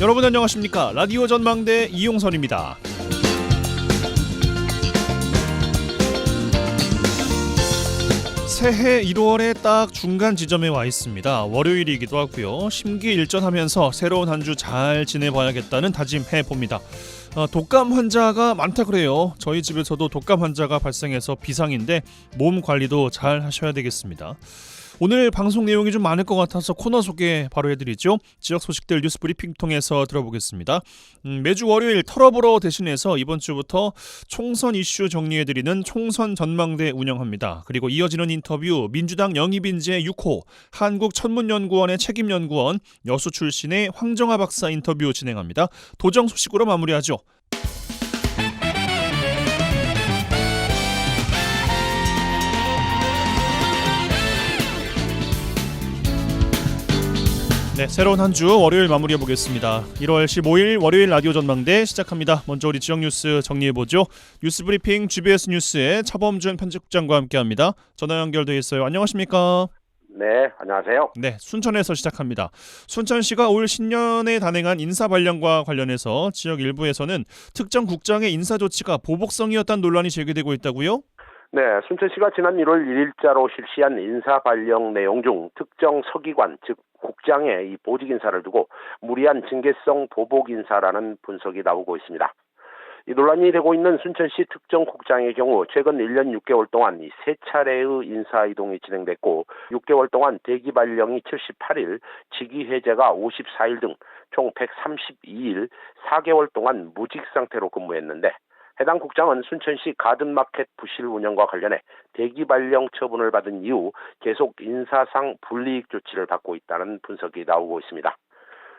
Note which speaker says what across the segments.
Speaker 1: 여러분 안녕하십니까? 라디오 전망대 이용선입니다. 새해 1월에 딱 중간 지점에 와 있습니다. 월요일이기도 하고요. 심기일전하면서 새로운 한 주 잘 지내봐야겠다는 다짐해 봅니다. 독감 환자가 많다 그래요. 저희 집에서도 독감 환자가 발생해서 비상인데 몸 관리도 잘 하셔야 되겠습니다. 오늘 방송 내용이 좀 많을 것 같아서 코너 소개 바로 해드리죠. 지역 소식들 뉴스 브리핑 통해서 들어보겠습니다. 매주 월요일 털어보러 대신해서 이번 주부터 총선 이슈 정리해드리는 총선 전망대 운영합니다. 그리고 이어지는 인터뷰 민주당 영입인재 6호 한국천문연구원의 책임연구원 여수 출신의 황정아 박사 인터뷰 진행합니다. 도정 소식으로 마무리하죠. 네, 새로운 한 주 월요일 마무리해 보겠습니다. 1월 15일 월요일 라디오 전망대 시작합니다. 먼저 우리 지역 뉴스 정리해 보죠. 뉴스 브리핑 GBS 뉴스의 차범준 편집국장과 함께합니다. 전화 연결돼 있어요. 안녕하십니까?
Speaker 2: 네, 안녕하세요.
Speaker 1: 네, 순천에서 시작합니다. 순천시가 올 신년에 단행한 인사 발령과 관련해서 지역 일부에서는 특정 국장의 인사 조치가 보복성이었다는 논란이 제기되고 있다고요?
Speaker 2: 네, 순천시가 지난 1월 1일자로 실시한 인사 발령 내용 중 특정 서기관, 즉 국장의 이 보직 인사를 두고 무리한 징계성 보복 인사라는 분석이 나오고 있습니다. 이 논란이 되고 있는 순천시 특정 국장의 경우 최근 1년 6개월 동안 이 3차례의 인사 이동이 진행됐고 6개월 동안 대기 발령이 78일, 직위 해제가 54일 등 총 132일 4개월 동안 무직 상태로 근무했는데 해당 국장은 순천시 가든마켓 부실 운영과 관련해 대기 발령 처분을 받은 이후 계속 인사상 불이익 조치를 받고 있다는 분석이 나오고 있습니다.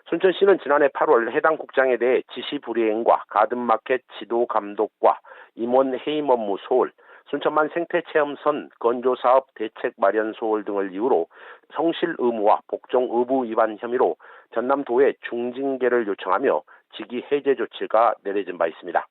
Speaker 2: 순천시는 지난해 8월 해당 국장에 대해 지시 불이행과 가든마켓 지도 감독과 임원 해임 업무 소홀, 순천만 생태체험선 건조사업 대책 마련 소홀 등을 이유로 성실 의무와 복종 의무 위반 혐의로 전남도에 중징계를 요청하며 직위 해제 조치가 내려진 바 있습니다.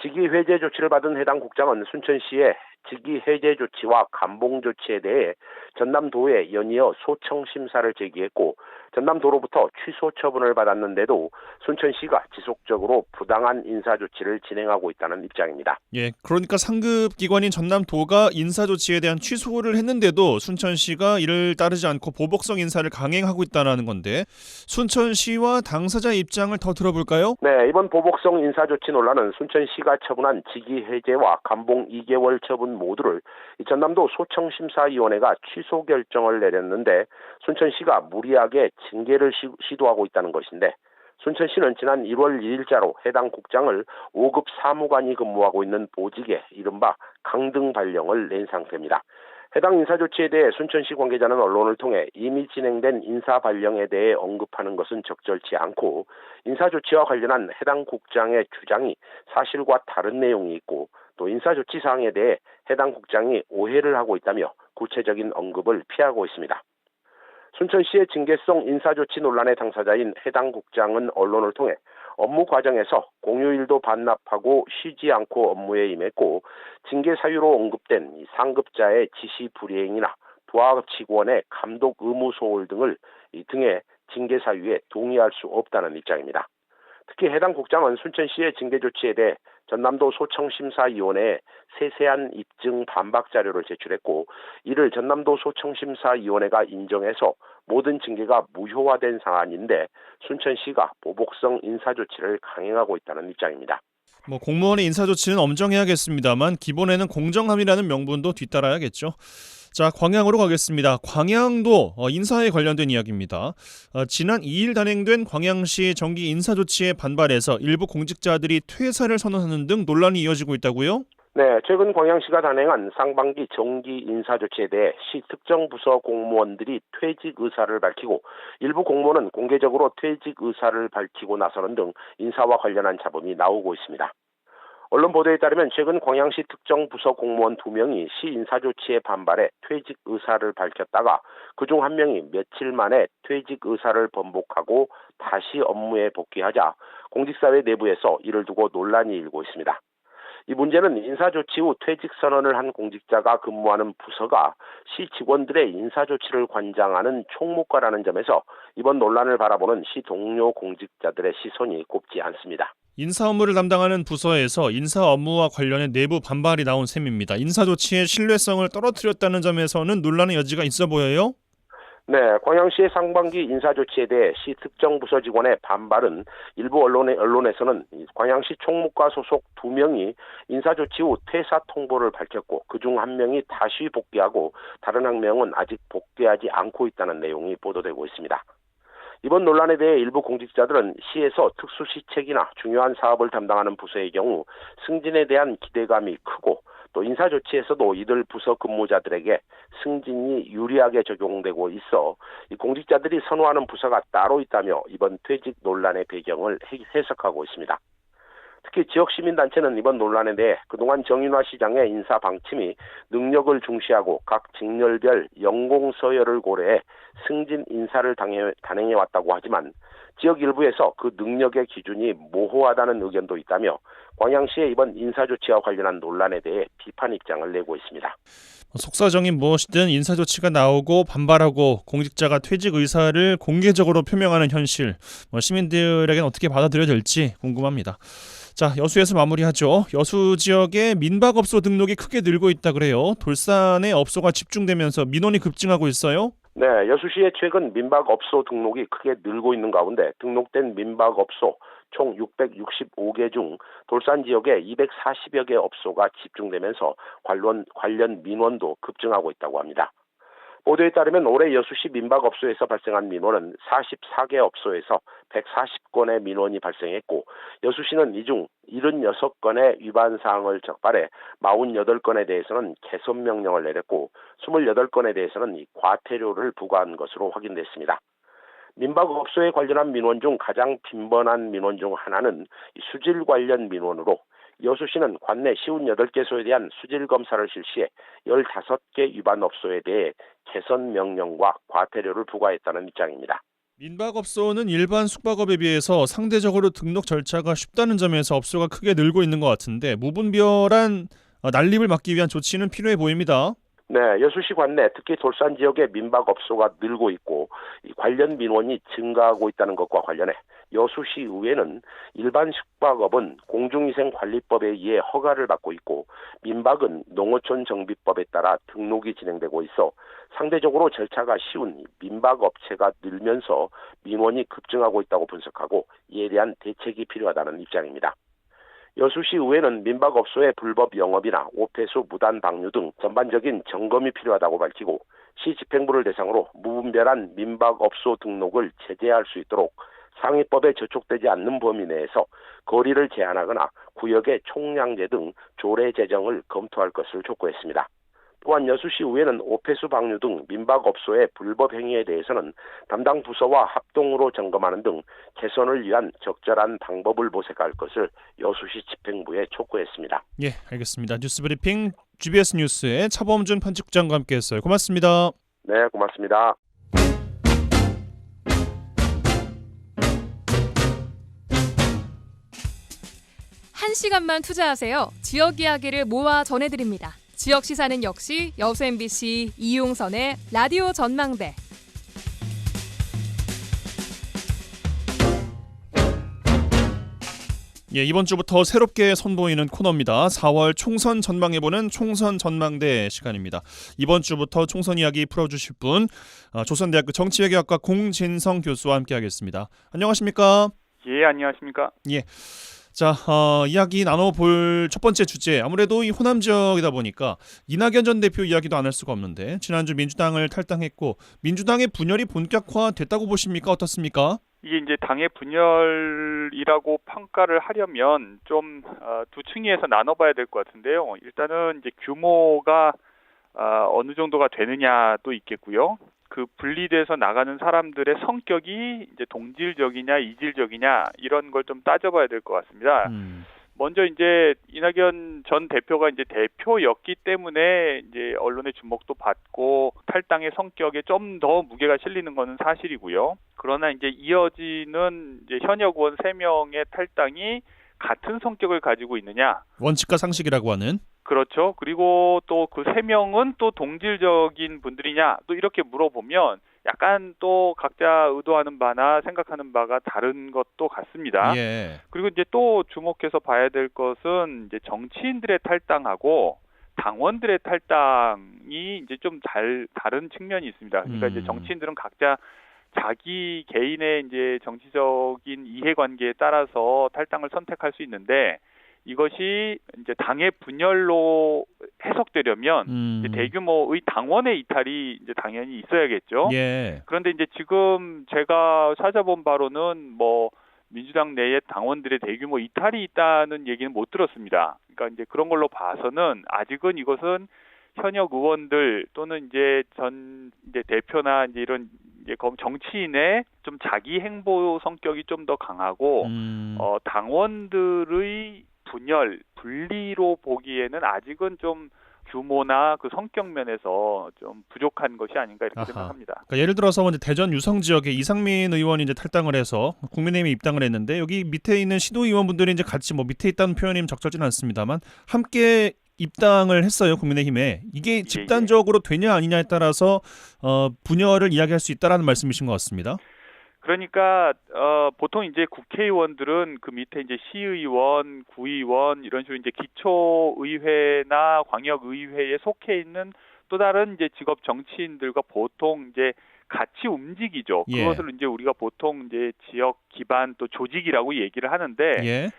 Speaker 2: 직위 해제 조치를 받은 해당 국장은 순천시의 직위 해제 조치와 감봉 조치에 대해 전남도에 연이어 소청 심사를 제기했고 전남도로부터 취소 처분을 받았는데도 순천시가 지속적으로 부당한 인사 조치를 진행하고 있다는 입장입니다.
Speaker 1: 예, 그러니까 상급 기관인 전남도가 인사 조치에 대한 취소를 했는데도 순천시가 이를 따르지 않고 보복성 인사를 강행하고 있다는 건데 순천시와 당사자 입장을 더 들어볼까요?
Speaker 2: 네, 이번 보복성 인사 조치 논란은 순천시가 처분한 직위 해제와 감봉 2개월 처분 모두를 전남도 소청심사위원회가 취소 결정을 내렸는데 순천시가 무리하게 징계를 시도하고 있다는 것인데 순천시는 지난 1월 2일자로 해당 국장을 5급 사무관이 근무하고 있는 보직에 이른바 강등 발령을 낸 상태입니다. 해당 인사 조치에 대해 순천시 관계자는 언론을 통해 이미 진행된 인사 발령에 대해 언급하는 것은 적절치 않고 인사 조치와 관련한 해당 국장의 주장이 사실과 다른 내용이 있고 또 인사 조치 사항에 대해 해당 국장이 오해를 하고 있다며 구체적인 언급을 피하고 있습니다. 순천시의 징계성 인사조치 논란의 당사자인 해당 국장은 언론을 통해 업무 과정에서 공휴일도 반납하고 쉬지 않고 업무에 임했고 징계 사유로 언급된 상급자의 지시 불이행이나 부하 직원의 감독 의무 소홀 등의 징계 사유에 동의할 수 없다는 입장입니다. 특히 해당 국장은 순천시의 징계 조치에 대해 전남도 소청심사위원회에 세세한 입증 반박 자료를 제출했고 이를 전남도 소청심사위원회가 인정해서 모든 징계가 무효화된 상황인데 순천시가 보복성 인사조치를 강행하고 있다는 입장입니다.
Speaker 1: 공무원의 인사 조치는 엄정해야겠습니다만 기본에는 공정함이라는 명분도 뒤따라야겠죠. 자, 광양으로 가겠습니다. 광양도 인사에 관련된 이야기입니다. 지난 2일 단행된 광양시 정기 인사 조치에 반발해서 일부 공직자들이 퇴사를 선언하는 등 논란이 이어지고 있다고요?
Speaker 2: 네, 최근 광양시가 단행한 상반기 정기 인사 조치에 대해 시 특정 부서 공무원들이 퇴직 의사를 밝히고 일부 공무원은 공개적으로 퇴직 의사를 밝히고 나서는 등 인사와 관련한 잡음이 나오고 있습니다. 언론 보도에 따르면 최근 광양시 특정 부서 공무원 2명이 시 인사 조치에 반발해 퇴직 의사를 밝혔다가 그중 한 명이 며칠 만에 퇴직 의사를 번복하고 다시 업무에 복귀하자 공직사회 내부에서 이를 두고 논란이 일고 있습니다. 이 문제는 인사조치 후 퇴직 선언을 한 공직자가 근무하는 부서가 시 직원들의 인사조치를 관장하는 총무과라는 점에서 이번 논란을 바라보는 시 동료 공직자들의 시선이 곱지 않습니다.
Speaker 1: 인사 업무를 담당하는 부서에서 인사 업무와 관련해 내부 반발이 나온 셈입니다. 인사 조치의 신뢰성을 떨어뜨렸다는 점에서는 논란의 여지가 있어 보여요?
Speaker 2: 네, 광양시의 상반기 인사조치에 대해 시 특정 부서 직원의 반발은 일부 언론에서는 광양시 총무과 소속 2명이 인사조치 후 퇴사 통보를 밝혔고 그중 1명이 다시 복귀하고 다른 1명은 아직 복귀하지 않고 있다는 내용이 보도되고 있습니다. 이번 논란에 대해 일부 공직자들은 시에서 특수시책이나 중요한 사업을 담당하는 부서의 경우 승진에 대한 기대감이 크고 또 인사조치에서도 이들 부서 근무자들에게 승진이 유리하게 적용되고 있어 이 공직자들이 선호하는 부서가 따로 있다며 이번 퇴직 논란의 배경을 해석하고 있습니다. 특히 지역시민단체는 이번 논란에 대해 그동안 정인화 시장의 인사 방침이 능력을 중시하고 각 직렬별 연공 서열을 고려해 승진 인사를 단행해왔다고 하지만 지역 일부에서 그 능력의 기준이 모호하다는 의견도 있다며 광양시의 이번 인사조치와 관련한 논란에 대해 비판 입장을 내고 있습니다.
Speaker 1: 속사정이 무엇이든 인사조치가 나오고 반발하고 공직자가 퇴직 의사를 공개적으로 표명하는 현실, 시민들에게는 어떻게 받아들여질지 궁금합니다. 자, 여수에서 마무리하죠. 여수 지역의 민박업소 등록이 크게 늘고 있다 그래요. 돌산에 업소가 집중되면서 민원이 급증하고 있어요.
Speaker 2: 네, 여수시의 최근 민박업소 등록이 크게 늘고 있는 가운데 등록된 민박업소 총 665개 중 돌산 지역에 240여 개 업소가 집중되면서 관련 민원도 급증하고 있다고 합니다. 보도에 따르면 올해 여수시 민박업소에서 발생한 민원은 44개 업소에서 140건의 민원이 발생했고 여수시는 이 중 76건의 위반 사항을 적발해 48건에 대해서는 개선 명령을 내렸고 28건에 대해서는 과태료를 부과한 것으로 확인됐습니다. 민박업소에 관련한 민원 중 가장 빈번한 민원 중 하나는 수질 관련 민원으로 여수시는 관내 58개소에 대한 수질 검사를 실시해 15개 위반 업소에 대해 개선 명령과 과태료를 부과했다는 입장입니다.
Speaker 1: 민박업소는 일반 숙박업에 비해서 상대적으로 등록 절차가 쉽다는 점에서 업소가 크게 늘고 있는 것 같은데 무분별한 난립을 막기 위한 조치는 필요해 보입니다.
Speaker 2: 네, 여수시 관내 특히 돌산 지역의 민박업소가 늘고 있고 이 관련 민원이 증가하고 있다는 것과 관련해 여수시 의회는 일반 숙박업은 공중위생관리법에 의해 허가를 받고 있고 민박은 농어촌 정비법에 따라 등록이 진행되고 있어 상대적으로 절차가 쉬운 민박업체가 늘면서 민원이 급증하고 있다고 분석하고 이에 대한 대책이 필요하다는 입장입니다. 여수시 의회는 민박업소의 불법 영업이나 오폐수 무단 방류 등 전반적인 점검이 필요하다고 밝히고 시 집행부를 대상으로 무분별한 민박업소 등록을 제재할 수 있도록 상위법에 저촉되지 않는 범위 내에서 거리를 제한하거나 구역의 총량제 등 조례 제정을 검토할 것을 촉구했습니다. 또한 여수시 의회는 오폐수 방류 등 민박업소의 불법 행위에 대해서는 담당 부서와 합동으로 점검하는 등 개선을 위한 적절한 방법을 모색할 것을 여수시 집행부에 촉구했습니다.
Speaker 1: 예, 알겠습니다. 뉴스브리핑 GBS 뉴스의 차범준 편집국장과 함께했어요. 고맙습니다.
Speaker 2: 네, 고맙습니다.
Speaker 3: 한 시간만 투자하세요. 지역 이야기를 모아 전해드립니다. 지역 시사는 역시 여수 MBC 이용선의 라디오 전망대.
Speaker 1: 예, 이번 주부터 새롭게 선보이는 코너입니다. 4월 총선 전망해보는 총선 전망대 시간입니다. 이번 주부터 총선 이야기 풀어주실 분 조선대학교 정치외교학과 공진성 교수와 함께하겠습니다. 안녕하십니까?
Speaker 4: 예, 안녕하십니까?
Speaker 1: 예. 자, 이야기 나눠볼 첫 번째 주제, 아무래도 이 호남 지역이다 보니까 이낙연 전 대표 이야기도 안 할 수가 없는데 지난주 민주당을 탈당했고 민주당의 분열이 본격화됐다고 보십니까? 어떻습니까?
Speaker 4: 이게 이제 당의 분열이라고 평가를 하려면 좀 두 층위에서 나눠봐야 될 것 같은데요. 일단은 이제 규모가 어느 정도가 되느냐도 있겠고요. 그 분리돼서 나가는 사람들의 성격이 이제 동질적이냐 이질적이냐 이런 걸 좀 따져봐야 될 것 같습니다. 먼저 이제 이낙연 전 대표가 이제 대표였기 때문에 이제 언론의 주목도 받고 탈당의 성격에 좀 더 무게가 실리는 것은 사실이고요. 그러나 이제 이어지는 이제 현역 의원 3명의 탈당이 같은 성격을 가지고 있느냐.
Speaker 1: 원칙과 상식이라고 하는.
Speaker 4: 그렇죠. 그리고 또 그 3명은 또 동질적인 분들이냐. 또 이렇게 물어보면 약간 또 각자 의도하는 바나 생각하는 바가 다른 것도 같습니다.
Speaker 1: 예.
Speaker 4: 그리고 이제 또 주목해서 봐야 될 것은 이제 정치인들의 탈당하고 당원들의 탈당이 이제 좀 다른 측면이 있습니다. 그러니까 이제 정치인들은 각자 자기 개인의 이제 정치적인 이해관계에 따라서 탈당을 선택할 수 있는데 이것이 이제 당의 분열로 해석되려면 이제 대규모의 당원의 이탈이 이제 당연히 있어야겠죠.
Speaker 1: 예.
Speaker 4: 그런데 이제 지금 제가 찾아본 바로는 뭐 민주당 내에 당원들의 대규모 이탈이 있다는 얘기는 못 들었습니다. 그러니까 이제 그런 걸로 봐서는 아직은 이것은 현역 의원들 또는 이제 전 이제 대표나 이제 이런 이제 정치인의 좀 자기 행보 성격이 좀 더 강하고 당원들의 분리로 보기에는 아직은 좀 규모나 그 성격 면에서 좀 부족한 것이 아닌가 이렇게 생각합니다.
Speaker 1: 그러니까 예를 들어서 이제 대전 유성 지역에 이상민 의원이 이제 탈당을 해서 국민의힘에 입당을 했는데 여기 밑에 있는 시도의원분들이 이제 같이 뭐 밑에 있다는 표현이 적절치는 않습니다만 함께 입당을 했어요 국민의힘에. 이게 집단적으로 되냐 아니냐에 따라서 분열을 이야기할 수 있다라는 말씀이신 것 같습니다.
Speaker 4: 그러니까 보통 이제 국회의원들은 그 밑에 이제 시의원, 구의원 이런 식으로 이제 기초의회나 광역의회에 속해 있는 또 다른 이제 직업 정치인들과 보통 이제 같이 움직이죠.
Speaker 1: 예.
Speaker 4: 그것을 이제 우리가 보통 이제 지역 기반 또 조직이라고 얘기를 하는데
Speaker 1: 예.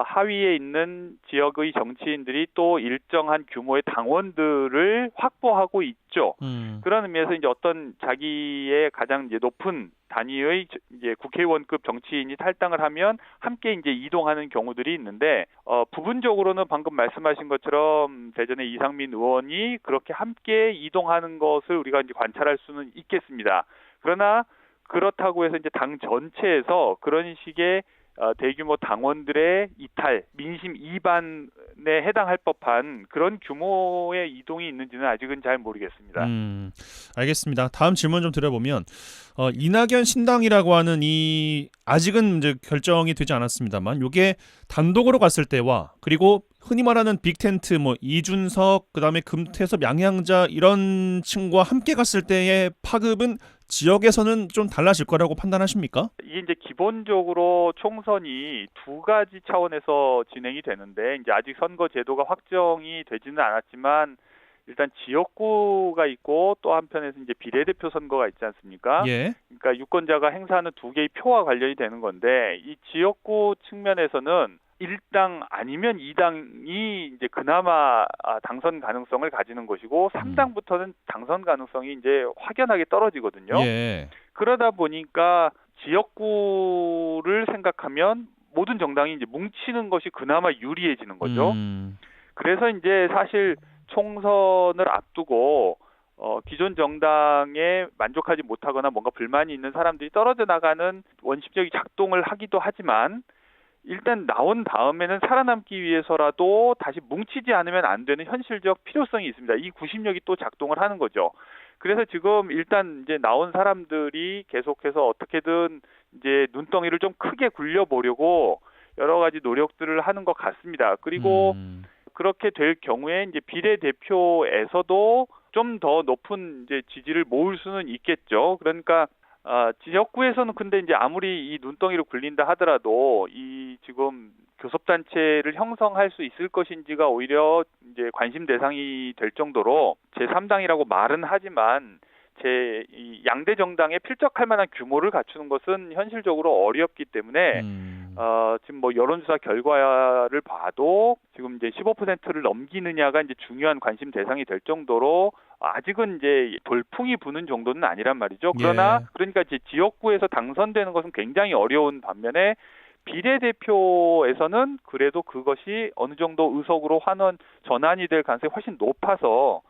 Speaker 4: 하위에 있는 지역의 정치인들이 또 일정한 규모의 당원들을 확보하고 있죠. 그런 의미에서 이제 어떤 자기의 가장 이제 높은 단위의 이제 국회의원급 정치인이 탈당을 하면 함께 이제 이동하는 경우들이 있는데 부분적으로는 방금 말씀하신 것처럼 대전의 이상민 의원이 그렇게 함께 이동하는 것을 우리가 이제 관찰할 수는 있겠습니다. 그러나 그렇다고 해서 이제 당 전체에서 그런 식의 대규모 당원들의 이탈, 민심 이반에 해당할 법한 그런 규모의 이동이 있는지는 아직은 잘 모르겠습니다.
Speaker 1: 알겠습니다. 다음 질문 좀 드려보면 이낙연 신당이라고 하는 이 아직은 이제 결정이 되지 않았습니다만 이게 단독으로 갔을 때와 그리고 흔히 말하는 빅텐트 뭐 이준석 그다음에 금태섭 양양자 이런 층과 함께 갔을 때의 파급은 지역에서는 좀 달라질 거라고 판단하십니까?
Speaker 4: 이게 이제 기본적으로 총선이 두 가지 차원에서 진행이 되는데 이제 아직 선거 제도가 확정이 되지는 않았지만 일단 지역구가 있고 또 한편에서 이제 비례대표 선거가 있지 않습니까?
Speaker 1: 예.
Speaker 4: 그러니까 유권자가 행사하는 두 개의 표와 관련이 되는 건데 이 지역구 측면에서는 1당 아니면 2당이 이제 그나마 당선 가능성을 가지는 것이고 3당부터는 당선 가능성이 이제 확연하게 떨어지거든요.
Speaker 1: 예.
Speaker 4: 그러다 보니까 지역구를 생각하면 모든 정당이 이제 뭉치는 것이 그나마 유리해지는 거죠. 그래서 이제 사실 총선을 앞두고 기존 정당에 만족하지 못하거나 뭔가 불만이 있는 사람들이 떨어져 나가는 원심력이 작동을 하기도 하지만 일단 나온 다음에는 살아남기 위해서라도 다시 뭉치지 않으면 안 되는 현실적 필요성이 있습니다. 이 구심력이 또 작동을 하는 거죠. 그래서 지금 일단 이제 나온 사람들이 계속해서 어떻게든 이제 눈덩이를 좀 크게 굴려보려고 여러 가지 노력들을 하는 것 같습니다. 그리고 그렇게 될 경우에 이제 비례대표에서도 좀 더 높은 이제 지지를 모을 수는 있겠죠. 그러니까 지역구에서는 근데 이제 아무리 이 눈덩이를 굴린다 하더라도 이 지금 교섭단체를 형성할 수 있을 것인지가 오히려 이제 관심 대상이 될 정도로 제3당이라고 말은 하지만 이 양대 정당에 필적할 만한 규모를 갖추는 것은 현실적으로 어렵기 때문에 지금 뭐 여론조사 결과를 봐도 지금 이제 15%를 넘기느냐가 이제 중요한 관심 대상이 될 정도로 아직은 이제 돌풍이 부는 정도는 아니란 말이죠. 그러나 그러니까 이제 지역구에서 당선되는 것은 굉장히 어려운 반면에 비례대표에서는 그래도 그것이 어느 정도 의석으로 전환이 될 가능성이 훨씬 높아서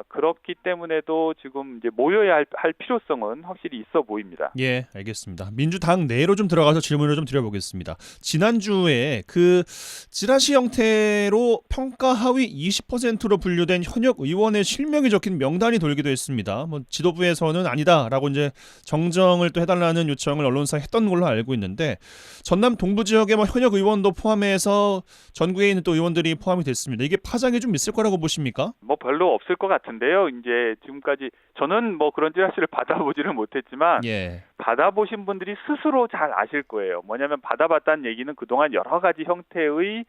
Speaker 4: 그렇기 때문에도 지금 이제 모여야 할 필요성은 확실히 있어 보입니다.
Speaker 1: 예, 알겠습니다. 민주당 내로 좀 들어가서 질문을 좀 드려보겠습니다. 지난주에 그 찌라시 형태로 평가 하위 20%로 분류된 현역 의원의 실명이 적힌 명단이 돌기도 했습니다. 뭐 지도부에서는 아니다라고 이제 정정을 또 해달라는 요청을 언론사에 했던 걸로 알고 있는데 전남 동부 지역의 뭐 현역 의원도 포함해서 전국에 있는 또 의원들이 포함이 됐습니다. 이게 파장이 좀 있을 거라고 보십니까?
Speaker 4: 뭐 별로 없을 것 같은데요. 이제 지금까지 저는 뭐 그런 찌라시를 받아보지를 못했지만
Speaker 1: 예.
Speaker 4: 받아보신 분들이 스스로 잘 아실 거예요. 뭐냐면 받아봤다는 얘기는 그동안 여러 가지 형태의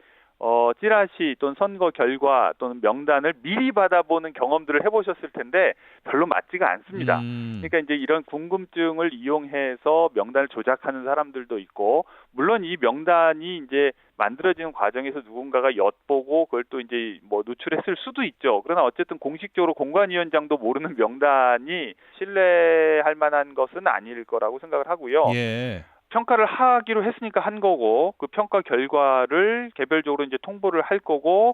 Speaker 4: 찌라시 또는 선거 결과 또는 명단을 미리 받아보는 경험들을 해보셨을 텐데 별로 맞지가 않습니다. 그러니까 이제 이런 궁금증을 이용해서 명단을 조작하는 사람들도 있고, 물론 이 명단이 이제 만들어지는 과정에서 누군가가 엿보고 그걸 또 이제 뭐 누출했을 수도 있죠. 그러나 어쨌든 공식적으로 공관위원장도 모르는 명단이 신뢰할 만한 것은 아닐 거라고 생각을 하고요.
Speaker 1: 예.
Speaker 4: 평가를 하기로 했으니까 한 거고, 그 평가 결과를 개별적으로 이제 통보를 할 거고,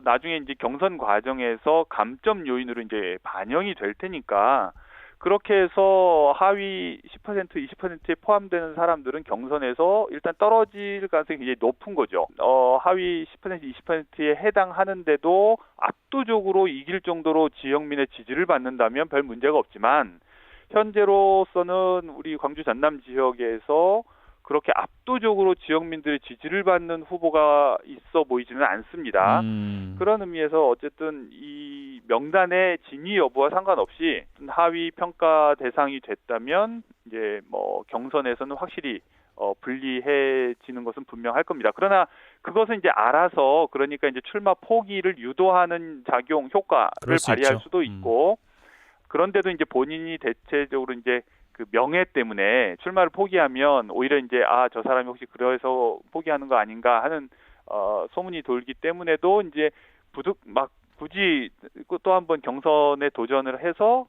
Speaker 4: 나중에 이제 경선 과정에서 감점 요인으로 이제 반영이 될 테니까, 그렇게 해서 하위 10%, 20%에 포함되는 사람들은 경선에서 일단 떨어질 가능성이 굉장히 높은 거죠. 하위 10%, 20%에 해당하는데도 압도적으로 이길 정도로 지역민의 지지를 받는다면 별 문제가 없지만, 현재로서는 우리 광주 전남 지역에서 그렇게 압도적으로 지역민들의 지지를 받는 후보가 있어 보이지는 않습니다. 그런 의미에서 어쨌든 이 명단의 진위 여부와 상관없이 하위 평가 대상이 됐다면 이제 뭐 경선에서는 확실히 불리해지는 것은 분명할 겁니다. 그러나 그것은 이제 알아서, 그러니까 이제 출마 포기를 유도하는 작용 효과를 발휘할 수도 있고, 그런데도 이제 본인이 대체적으로 이제 그 명예 때문에 출마를 포기하면 오히려 이제 저 사람이 혹시 그래서 포기하는 거 아닌가 하는 소문이 돌기 때문에도 이제 굳이 또 한번 경선에 도전을 해서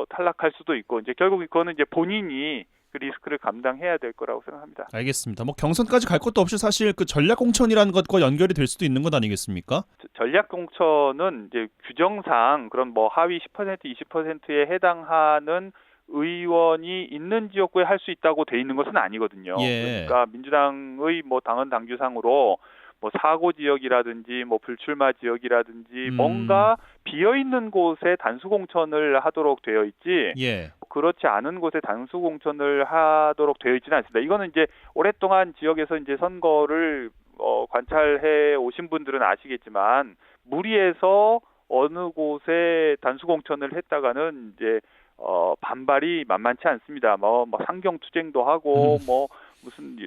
Speaker 4: 탈락할 수도 있고, 이제 결국 그거는 이제 본인이 그 리스크를 감당해야 될 거라고 생각합니다.
Speaker 1: 알겠습니다. 뭐 경선까지 갈 것도 없이 사실 그 전략 공천이라는 것과 연결이 될 수도 있는 것 아니겠습니까?
Speaker 4: 전략 공천은 이제 규정상 그런 뭐 하위 10%, 20%에 해당하는 의원이 있는 지역구에 할 수 있다고 돼 있는 것은 아니거든요.
Speaker 1: 예.
Speaker 4: 그러니까 민주당의 뭐 당헌 당규상으로 뭐 사고 지역이라든지 뭐 불출마 지역이라든지 뭔가 비어 있는 곳에 단수 공천을 하도록 되어 있지.
Speaker 1: 예.
Speaker 4: 그렇지 않은 곳에 단수 공천을 하도록 되어 있지는 않습니다. 이거는 이제 오랫동안 지역에서 이제 선거를 관찰해 오신 분들은 아시겠지만, 무리해서 어느 곳에 단수 공천을 했다가는 이제 반발이 만만치 않습니다. 뭐 상경 투쟁도 하고 무슨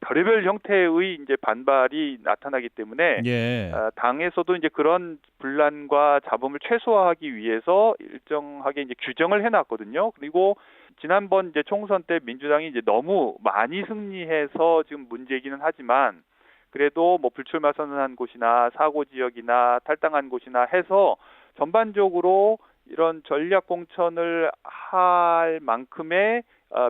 Speaker 4: 별의별 형태의 이제 반발이 나타나기 때문에
Speaker 1: 예.
Speaker 4: 당에서도 이제 그런 분란과 잡음을 최소화하기 위해서 일정하게 이제 규정을 해놨거든요. 그리고 지난번 이제 총선 때 민주당이 이제 너무 많이 승리해서 지금 문제이기는 하지만, 그래도 뭐 불출마 선언한 곳이나 사고 지역이나 탈당한 곳이나 해서 전반적으로 이런 전략 공천을 할 만큼의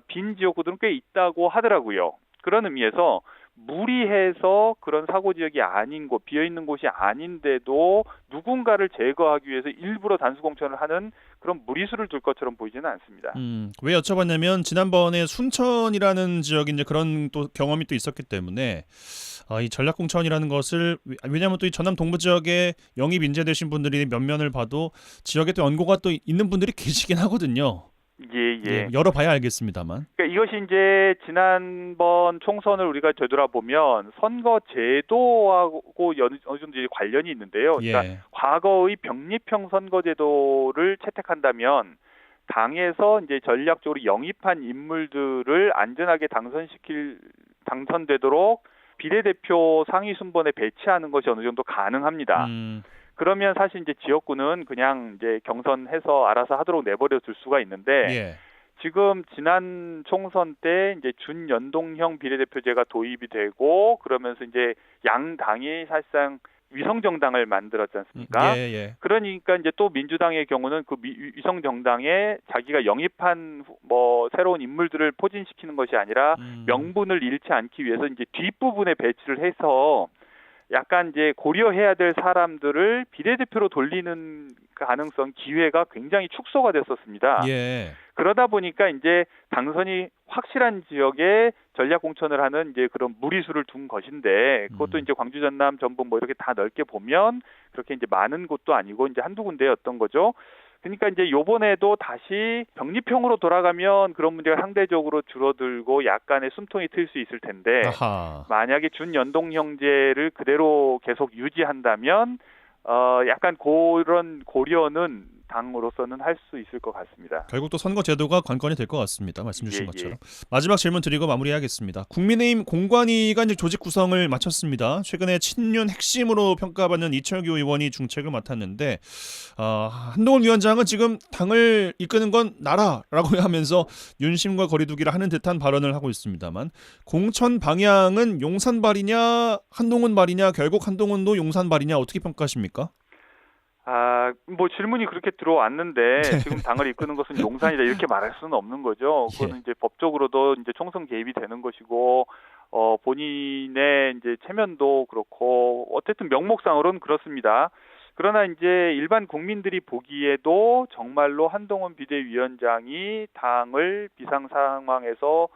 Speaker 4: 빈 지역구들은 꽤 있다고 하더라고요. 그런 의미에서 무리해서 그런 사고 지역이 아닌 곳, 비어 있는 곳이 아닌데도 누군가를 제거하기 위해서 일부러 단수 공천을 하는 그런 무리수를 둘 것처럼 보이지는 않습니다.
Speaker 1: 왜 여쭤봤냐면 지난번에 순천이라는 지역이 이제 그런 또 경험이 또 있었기 때문에 이 전략 공천이라는 것을, 왜냐하면 또 이 전남 동부 지역에 영입 인재되신 분들이 면면을 봐도 지역에 또 연고가 또 있는 분들이 계시긴 하거든요.
Speaker 4: 예.
Speaker 1: 열어봐야 알겠습니다만.
Speaker 4: 그러니까 이것이 이제 지난번 총선을 우리가 되돌아보면 선거 제도하고 어느 정도 이제 관련이 있는데요. 그러니까 과거의 병립형 선거제도를 채택한다면 당에서 이제 전략적으로 영입한 인물들을 안전하게 당선되도록 비례대표 상위 순번에 배치하는 것이 어느 정도 가능합니다. 그러면 사실 이제 지역구는 그냥 이제 경선해서 알아서 하도록 내버려 둘 수가 있는데, 지금 지난 총선 때 이제 준연동형 비례대표제가 도입이 되고, 그러면서 이제 양 당이 사실상 위성 정당을 만들었지 않습니까? 그러니까 이제 또 민주당의 경우는 그 위성 정당에 자기가 영입한 뭐 새로운 인물들을 포진시키는 것이 아니라 명분을 잃지 않기 위해서 이제 뒷부분에 배치를 해서 약간 이제 고려해야 될 사람들을 비례대표로 돌리는 가능성, 기회가 굉장히 축소가 됐었습니다.
Speaker 1: 예.
Speaker 4: 그러다 보니까 이제 당선이 확실한 지역에 전략 공천을 하는 이제 그런 무리수를 둔 것인데, 그것도 이제 광주, 전남, 전북 뭐 이렇게 다 넓게 보면 그렇게 이제 많은 곳도 아니고 이제 한두 군데였던 거죠. 그러니까 이제 요번에도 다시 병립형으로 돌아가면 그런 문제가 상대적으로 줄어들고 약간의 숨통이 트일 수 있을 텐데,
Speaker 1: 아하.
Speaker 4: 만약에 준연동형제를 그대로 계속 유지한다면 약간 그런 고려는 당으로서는 할 수 있을 것 같습니다.
Speaker 1: 결국 또 선거 제도가 관건이 될 것 같습니다. 말씀 주신
Speaker 4: 예,
Speaker 1: 것처럼. 마지막 질문 드리고 마무리하겠습니다. 국민의힘 공관위가 이제 조직 구성을 마쳤습니다. 최근에 친윤 핵심으로 평가받는 이철규 의원이 중책을 맡았는데 한동훈 위원장은 지금 당을 이끄는 건 나라라고 하면서 윤심과 거리두기를 하는 듯한 발언을 하고 있습니다만, 공천 방향은 용산 발이냐 한동훈 발이냐, 결국 한동훈도 용산 발이냐, 어떻게 평가하십니까?
Speaker 4: 뭐 질문이 그렇게 들어왔는데 지금 당을 이끄는 것은 용산이다 이렇게 말할 수는 없는 거죠. 그거는 이제 법적으로도 이제 총선 개입이 되는 것이고, 본인의 이제 체면도 그렇고 어쨌든 명목상으로는 그렇습니다. 그러나 이제 일반 국민들이 보기에도 정말로 한동훈 비대위원장이 당을 비상 상황에서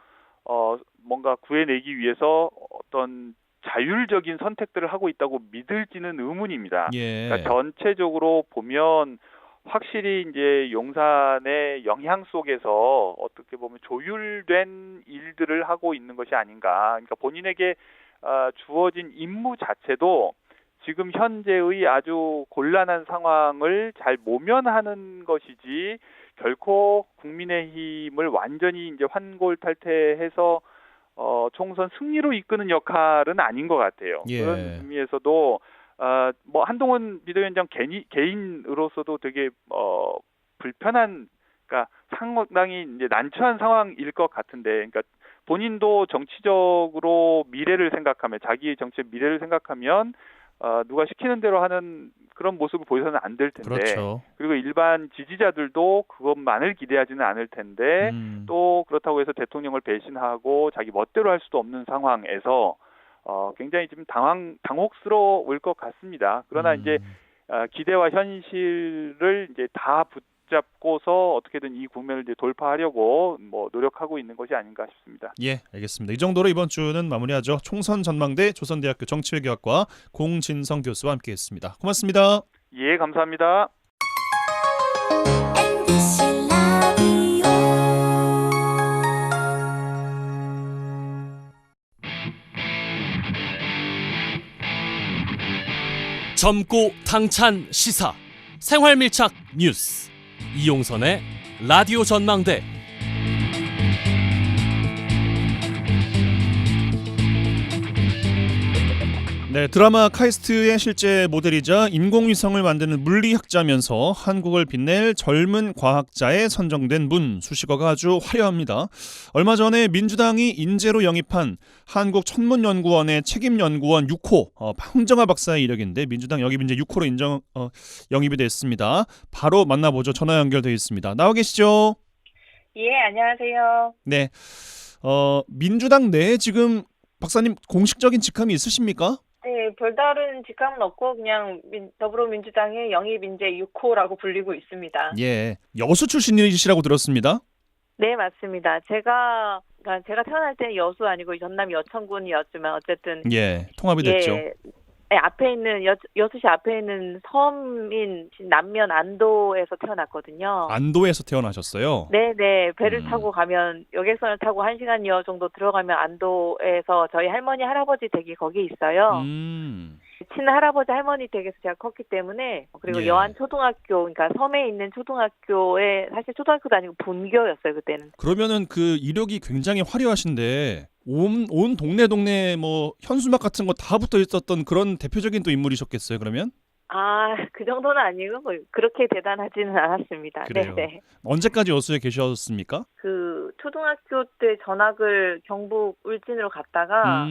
Speaker 4: 뭔가 구해내기 위해서 어떤 자율적인 선택들을 하고 있다고 믿을지는 의문입니다.
Speaker 1: 예.
Speaker 4: 그러니까 전체적으로 보면 확실히 이제 용산의 영향 속에서 어떻게 보면 조율된 일들을 하고 있는 것이 아닌가. 그러니까 본인에게 주어진 임무 자체도 지금 현재의 아주 곤란한 상황을 잘 모면하는 것이지, 결코 국민의힘을 완전히 이제 환골탈태해서 총선 승리로 이끄는 역할은 아닌 것 같아요.
Speaker 1: 예.
Speaker 4: 그런 의미에서도 뭐 한동훈 비대위원장 개인으로서도 되게 불편한, 그러니까 상당히 이제 난처한 상황일 것 같은데, 그러니까 본인도 정치적으로 미래를 생각하면, 자기의 정치의 미래를 생각하면 누가 시키는 대로 하는 그런 모습을 보여서는 안 될 텐데,
Speaker 1: 그렇죠.
Speaker 4: 그리고 일반 지지자들도 그것만을 기대하지는 않을 텐데, 또 그렇다고 해서 대통령을 배신하고 자기 멋대로 할 수도 없는 상황에서 굉장히 지금 당혹스러울 것 같습니다. 그러나 이제 기대와 현실을 이제 다 붙잡고서 어떻게든 이 국면을 이제 돌파하려고 뭐 노력하고 있는 것이 아닌가 싶습니다.
Speaker 1: 예, 알겠습니다. 이 정도로 이번 주는 마무리하죠. 총선 전망대 조선대학교 정치외교학과 공진성 교수와 함께했습니다. 고맙습니다.
Speaker 4: 예, 감사합니다.
Speaker 5: MBC 라디오
Speaker 6: 젊고 당찬 시사 생활밀착 뉴스 이용선의 라디오 전망대.
Speaker 1: 네, 드라마 카이스트의 실제 모델이자 인공위성을 만드는 물리학자면서 한국을 빛낼 젊은 과학자에 선정된 분, 수식어가 아주 화려합니다. 얼마 전에 민주당이 인재로 영입한 한국천문연구원의 책임연구원 6호 황정아 박사의 이력인데, 민주당 영입 이제 6호로 영입이 됐습니다. 바로 만나보죠. 전화 연결되어 있습니다. 나와 계시죠?
Speaker 7: 예, 안녕하세요.
Speaker 1: 네, 민주당 내에 지금 박사님 공식적인 직함이 있으십니까?
Speaker 7: 네, 별다른 직함은 없고 그냥 더불어민주당의 영입 인재 6호라고 불리고 있습니다.
Speaker 1: 예, 여수 출신이시라고 들었습니다.
Speaker 7: 네, 맞습니다. 제가 태어날 때는 여수 아니고 전남 여천군이었지만 어쨌든
Speaker 1: 예, 통합이 됐죠.
Speaker 7: 예, 앞에 있는 여수시 앞에 있는 섬인 남면 안도에서 태어났거든요.
Speaker 1: 안도에서 태어나셨어요?
Speaker 7: 네, 배를 타고 가면, 여객선을 타고 1시간여 정도 들어가면 안도에서 저희 할머니 할아버지 댁이 거기 있어요. 친할아버지 할머니 댁에서 제가 컸기 때문에, 그리고
Speaker 1: 예.
Speaker 7: 여안 초등학교, 그러니까 섬에 있는 초등학교에, 사실 초등학교도 아니고 분교였어요, 그때는.
Speaker 1: 그러면은 그 이력이 굉장히 화려하신데 온 동네 뭐 현수막 같은 거 다 붙어 있었던 그런 대표적인 또 인물이셨겠어요, 그러면?
Speaker 7: 그 정도는 아니고 뭐 그렇게 대단하지는 않았습니다.
Speaker 1: 그래요.
Speaker 7: 네.
Speaker 1: 언제까지 여수에 계셨습니까?
Speaker 7: 그 초등학교 때 전학을 경북 울진으로 갔다가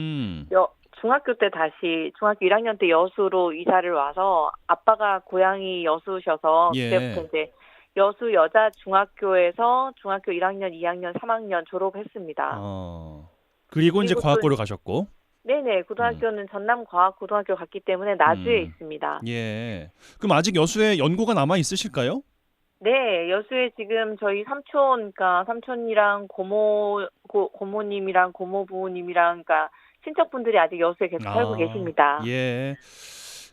Speaker 7: 중학교 때 다시 중학교 1학년 때 여수로 이사를 와서, 아빠가 고향이 여수셔서
Speaker 1: 예.
Speaker 7: 그때부터 이제 여수 여자 중학교에서 중학교 1학년, 2학년, 3학년 졸업했습니다.
Speaker 1: 그리고 이제
Speaker 7: 그리고
Speaker 1: 과학고를 가셨고.
Speaker 7: 네네, 고등학교는 전남과학고등학교 갔기 때문에 나주에 있습니다.
Speaker 1: 예. 그럼 아직 여수에 연고가 남아 있으실까요?
Speaker 7: 네, 여수에 지금 저희 그러니까 삼촌이랑 고모님이랑 고모부님이랑, 그러니까 친척분들이 아직 여수에 계속 살고 계십니다.
Speaker 1: 예.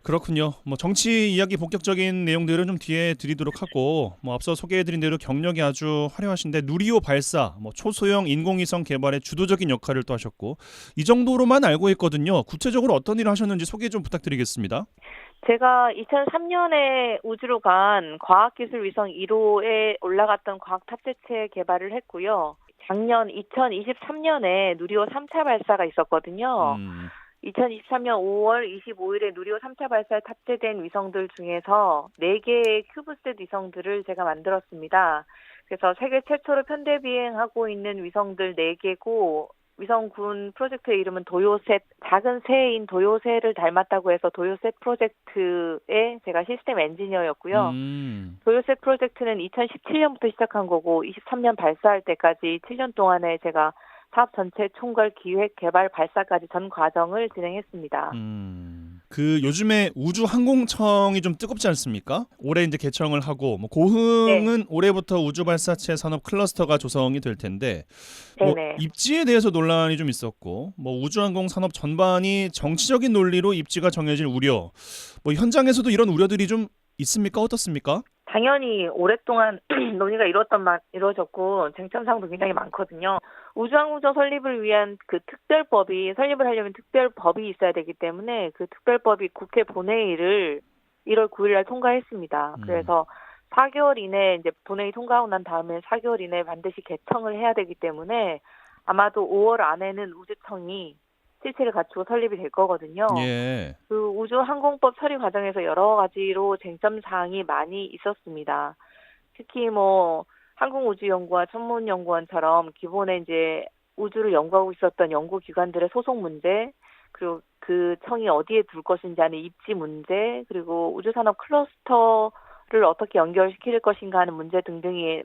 Speaker 1: 그렇군요. 뭐 정치 이야기 본격적인 내용들은 좀 뒤에 드리도록 하고, 뭐 앞서 소개해드린 대로 경력이 아주 화려하신데 누리호 발사, 뭐 초소형 인공위성 개발에 주도적인 역할을 또 하셨고, 이 정도로만 알고 있거든요. 구체적으로 어떤 일을 하셨는지 소개 좀 부탁드리겠습니다.
Speaker 7: 제가 2003년에 우주로 간 과학기술위성 1호에 올라갔던 과학 탑재체 개발을 했고요. 작년 2023년에 누리호 3차 발사가 있었거든요. 2023년 5월 25일에 누리호 3차 발사에 탑재된 위성들 중에서 4개의 큐브셋 위성들을 제가 만들었습니다. 그래서 세계 최초로 편대 비행하고 있는 위성들 4개고, 위성군 프로젝트의 이름은 도요셋, 작은 새인 도요셋을 닮았다고 해서 도요셋 프로젝트의 제가 시스템 엔지니어였고요. 도요셋 프로젝트는 2017년부터 시작한 거고 23년 발사할 때까지 7년 동안에 제가 사업 전체 총괄 기획 개발 발사까지 전 과정을 진행했습니다.
Speaker 1: 그 요즘에 우주항공청이 좀 뜨겁지 않습니까? 올해 이제 개청을 하고, 뭐 고흥은 올해부터 우주발사체 산업 클러스터가 조성이 될 텐데, 뭐 입지에 대해서 논란이 좀 있었고, 뭐 우주항공 산업 전반이 정치적인 논리로 입지가 정해질 우려, 뭐 현장에서도 이런 우려들이 좀 있습니까? 어떻습니까?
Speaker 7: 당연히 오랫동안 논의가 이루어졌고 쟁점사항도 굉장히 많거든요. 우주항공청 설립을 위한 그 설립을 하려면 특별법이 있어야 되기 때문에 그 특별법이 국회 본회의를 1월 9일 날 통과했습니다. 그래서 4개월 이내에 이제 본회의 통과하고 난 다음에 4개월 이내에 반드시 개청을 해야 되기 때문에 아마도 5월 안에는 우주청이 실체를 갖추고 설립이 될 거거든요.
Speaker 1: 예.
Speaker 7: 그 우주항공법 처리 과정에서 여러 가지로 쟁점 사항이 많이 있었습니다. 특히 뭐 항공우주연구원, 천문연구원처럼 기본에 이제 우주를 연구하고 있었던 연구기관들의 소속 문제, 그리고 그 청이 어디에 둘 것인지 하는 입지 문제, 그리고 우주산업 클러스터를 어떻게 연결시킬 것인가 하는 문제 등등이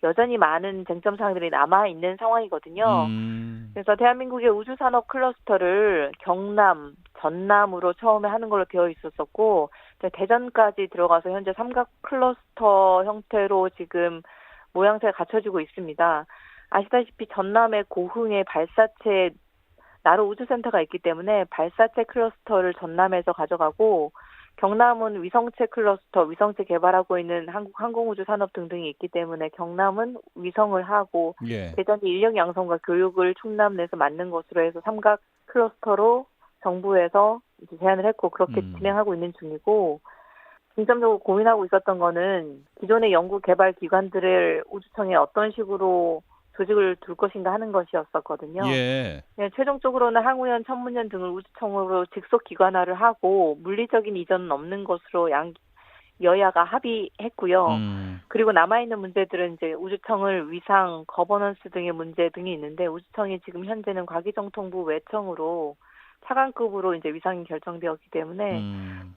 Speaker 7: 여전히 많은 쟁점 사항들이 남아 있는 상황이거든요. 그래서 대한민국의 우주산업 클러스터를 경남, 전남으로 처음에 하는 걸로 되어 있었었고, 대전까지 들어가서 현재 삼각 클러스터 형태로 지금 모양새가 갖춰지고 있습니다. 아시다시피 전남의 고흥에 발사체 나로 우주센터가 있기 때문에 발사체 클러스터를 전남에서 가져가고, 경남은 위성체 클러스터, 위성체 개발하고 있는 한국 항공우주 산업 등등이 있기 때문에 경남은 위성을 하고, 대전이 인력 양성과 교육을 충남내에서 맞는 것으로 해서 삼각 클러스터로 정부에서 이제 제안을 했고 그렇게 진행하고 있는 중이고, 중점적으로 고민하고 있었던 거는 기존의 연구 개발 기관들을 우주청에 어떤 식으로 조직을 둘 것인가 하는 것이었었거든요.
Speaker 1: 예.
Speaker 7: 네, 최종적으로는 항우연, 천문연 등을 우주청으로 직속 기관화를 하고 물리적인 이전은 없는 것으로 여야가 합의했고요. 그리고 남아있는 문제들은 이제 우주청을 위상, 거버넌스 등의 문제 등이 있는데, 우주청이 지금 현재는 과기정통부 외청으로 차관급으로 이제 위상이 결정되었기 때문에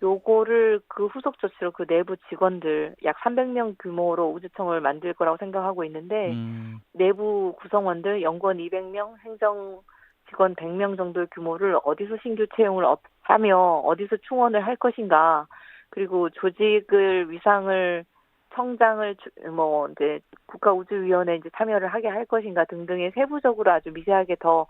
Speaker 7: 요거를 그 후속 조치로 그 내부 직원들 약 300명 규모로 우주청을 만들 거라고 생각하고 있는데, 내부 구성원들 연구원 200명, 행정 직원 100명 정도의 규모를 어디서 신규 채용을 하며 어디서 충원을 할 것인가, 그리고 조직을 위상을 청장을 뭐 이제 국가우주위원회에 이제 참여를 하게 할 것인가 등등의 세부적으로 아주 미세하게 더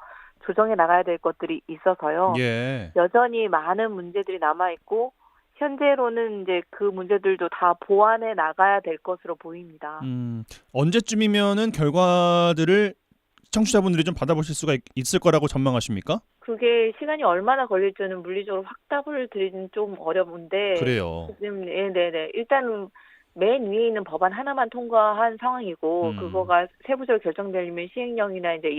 Speaker 7: 조정해 나가야 될 것들이 있어서요.
Speaker 1: 예.
Speaker 7: 여전히 많은 문제들이 남아 있고 현재로는 이제 그 문제들도 다 보완해 나가야 될 것으로 보입니다.
Speaker 1: 언제쯤이면은 결과들을 청취자분들이 좀 받아보실 수가 있을 거라고 전망하십니까?
Speaker 7: 그게 시간이 얼마나 걸릴지는 물리적으로 확답을 드리기는 좀 어려운데.
Speaker 1: 그래요.
Speaker 7: 지금 네네네. 일단 맨 위에 있는 법안 하나만 통과한 상황이고, 그거가 세부적으로 결정되려면 시행령이나 이제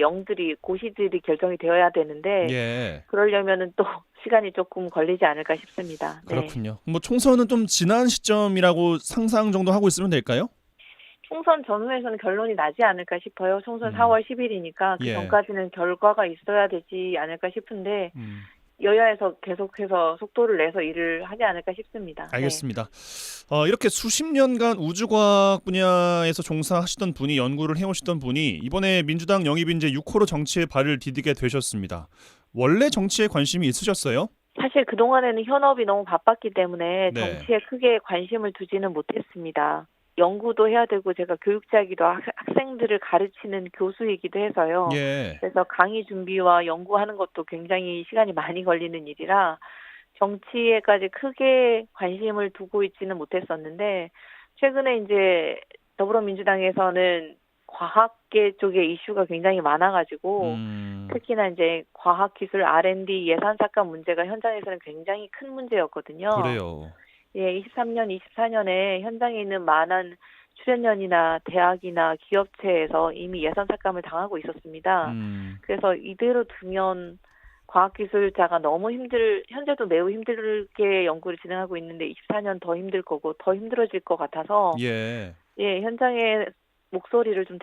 Speaker 7: 고시들이 결정이 되어야 되는데, 그러려면은 또 시간이 조금 걸리지 않을까 싶습니다.
Speaker 1: 그렇군요. 뭐 총선은 좀 지난 시점이라고 상상 정도 하고 있으면 될까요?
Speaker 7: 총선 전후에서는 결론이 나지 않을까 싶어요. 총선 4월 10일이니까 그 전까지는 결과가 있어야 되지 않을까 싶은데, 여야에서 계속해서 속도를 내서 일을 하지 않을까 싶습니다.
Speaker 1: 알겠습니다. 이렇게 수십 년간 우주과학 분야에서 종사하시던 분이, 연구를 해오시던 분이 이번에 민주당 영입 이제 6호로 정치에 발을 디디게 되셨습니다. 원래 정치에 관심이 있으셨어요?
Speaker 7: 사실 그동안에는 현업이 너무 바빴기 때문에
Speaker 1: 네.
Speaker 7: 정치에 크게 관심을 두지는 못했습니다. 연구도 해야 되고 제가 교육자이기도 학생들을 가르치는 교수이기도 해서요.
Speaker 1: 예.
Speaker 7: 그래서 강의 준비와 연구하는 것도 굉장히 시간이 많이 걸리는 일이라 정치에까지 크게 관심을 두고 있지는 못했었는데 최근에 이제 더불어민주당에서는 과학계 쪽의 이슈가 굉장히 많아가지고 특히나 이제 과학기술 R&D 예산 삭감 문제가 현장에서는 굉장히 큰 문제였거든요.
Speaker 1: 그래요.
Speaker 7: 예, 23년, 24년에 현장에 있는 많은 출연연이나 대학이나 기업체에서 이미 예산 삭감을 당하고 있었습니다. 그래서 이대로 두면 과학기술자가 너무 현재도 매우 힘들게 연구를 진행하고 있는데 24년 더 힘들 거고 더 힘들어질 것 같아서
Speaker 1: 예.
Speaker 7: 예, 현장의 목소리를 좀